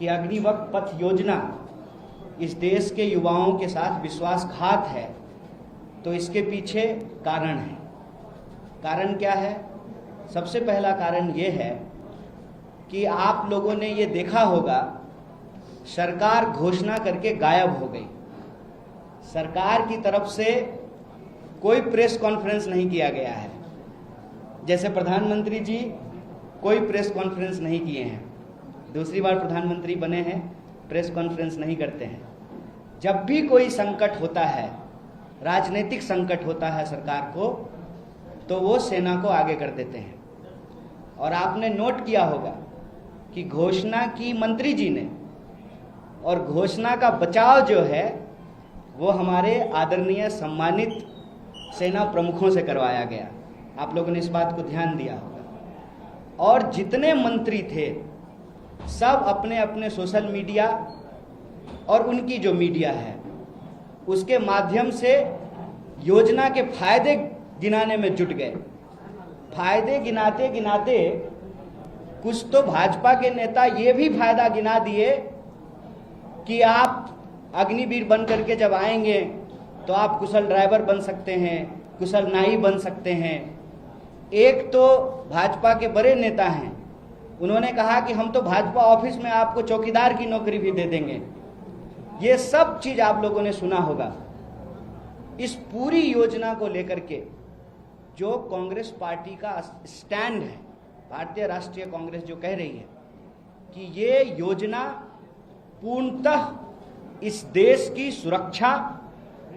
कि अग्निवीर पथ योजना इस देश के युवाओं के साथ विश्वासघात है, तो इसके पीछे कारण है। कारण क्या है? सबसे पहला कारण ये है कि आप लोगों ने ये देखा होगा, सरकार घोषणा करके गायब हो गई। सरकार की तरफ से कोई प्रेस कॉन्फ्रेंस नहीं किया गया है। जैसे प्रधानमंत्री जी कोई प्रेस कॉन्फ्रेंस नहीं किए हैं, दूसरी बार प्रधानमंत्री बने हैं, प्रेस कॉन्फ्रेंस नहीं करते हैं। जब भी कोई संकट होता है, राजनीतिक संकट होता है सरकार को, तो वो सेना को आगे कर देते हैं। और आपने नोट किया होगा कि घोषणा की मंत्री जी ने, और घोषणा का बचाव जो है वो हमारे आदरणीय सम्मानित सेना प्रमुखों से करवाया गया। आप लोगों ने इस बात को ध्यान दिया होगा। और जितने मंत्री थे सब अपने अपने सोशल मीडिया और उनकी जो मीडिया है उसके माध्यम से योजना के फायदे गिनाने में जुट गए। फायदे गिनाते गिनाते कुछ तो भाजपा के नेता ये भी फायदा गिना दिए कि आप अग्निवीर बन करके जब आएंगे तो आप कुशल ड्राइवर बन सकते हैं, कुशल नाई बन सकते हैं। एक तो भाजपा के बड़े नेता हैं, उन्होंने कहा कि हम तो भाजपा ऑफिस में आपको चौकीदार की नौकरी भी दे देंगे। ये सब चीज आप लोगों ने सुना होगा। इस पूरी योजना को लेकर के जो कांग्रेस पार्टी का स्टैंड है, भारतीय राष्ट्रीय कांग्रेस जो कह रही है कि ये योजना पूर्णतः इस देश की सुरक्षा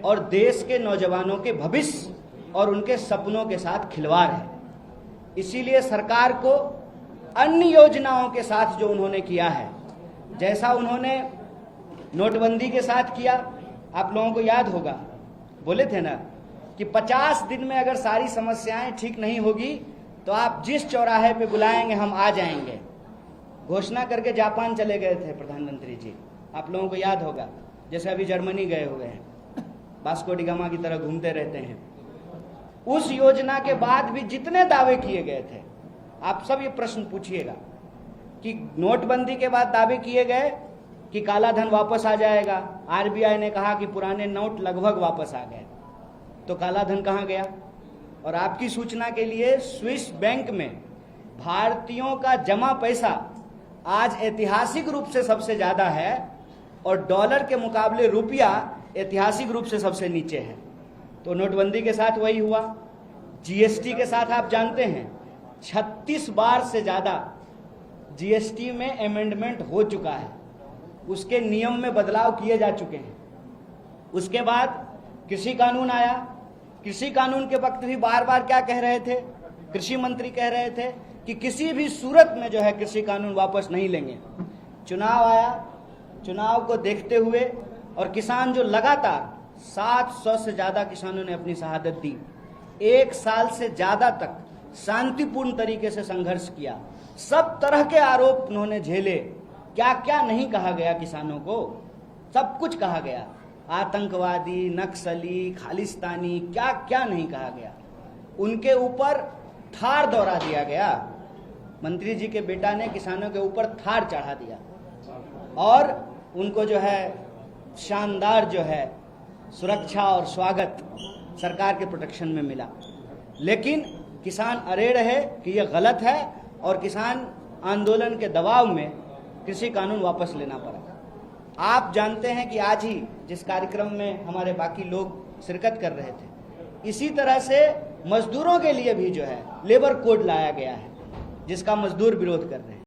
और देश के नौजवानों के भविष्य और उनके सपनों के साथ खिलवाड़ है। इसीलिए सरकार को अन्य योजनाओं के साथ जो उन्होंने किया है, जैसा उन्होंने नोटबंदी के साथ किया, आप लोगों को याद होगा, बोले थे ना कि 50 दिन में अगर सारी समस्याएं ठीक नहीं होगी तो आप जिस चौराहे पे बुलाएंगे हम आ जाएंगे। घोषणा करके जापान चले गए थे प्रधानमंत्री जी, आप लोगों को याद होगा। जैसे अभी जर्मनी गए हुए हैं, वास्को डी गामा की तरह घूमते रहते हैं। उस योजना के बाद भी जितने दावे किए गए थे, आप सब ये प्रश्न पूछिएगा कि नोटबंदी के बाद दावे किए गए कि काला धन वापस आ जाएगा। आरबीआई ने कहा कि पुराने नोट लगभग वापस आ गए, तो काला धन कहाँ गया? और आपकी सूचना के लिए स्विस बैंक में भारतीयों का जमा पैसा आज ऐतिहासिक रूप से सबसे ज्यादा है और डॉलर के मुकाबले रुपया ऐतिहासिक रूप से सबसे नीचे है। तो नोटबंदी के साथ वही हुआ। जीएसटी के साथ आप जानते हैं 36 बार से ज्यादा जीएसटी में अमेंडमेंट हो चुका है, उसके नियम में बदलाव किए जा चुके हैं। उसके बाद कृषि कानून आया। कृषि कानून के वक्त भी बार बार क्या कह रहे थे? कृषि मंत्री कह रहे थे कि किसी भी सूरत में जो है कृषि कानून वापस नहीं लेंगे। चुनाव आया, चुनाव को देखते हुए और किसान जो लगातार 700 से ज्यादा किसानों ने अपनी शहादत दी, 1 साल से ज्यादा तक शांतिपूर्ण तरीके से संघर्ष किया, सब तरह के आरोप उन्होंने झेले। क्या क्या नहीं कहा गया किसानों को, सब कुछ कहा गया। आतंकवादी, नक्सली, खालिस्तानी, क्या क्या नहीं कहा गया। उनके ऊपर थार दौड़ा दिया गया। मंत्री जी के बेटा ने किसानों के ऊपर थार चढ़ा दिया और उनको जो है शानदार जो है सुरक्षा और स्वागत सरकार के प्रोटेक्शन में मिला। लेकिन किसान अड़े रहे कि ये गलत है और किसान आंदोलन के दबाव में कृषि कानून वापस लेना पड़ा। आप जानते हैं कि आज ही जिस कार्यक्रम में हमारे बाकी लोग शिरकत कर रहे थे, इसी तरह से मजदूरों के लिए भी जो है लेबर कोड लाया गया है, जिसका मजदूर विरोध कर रहे हैं।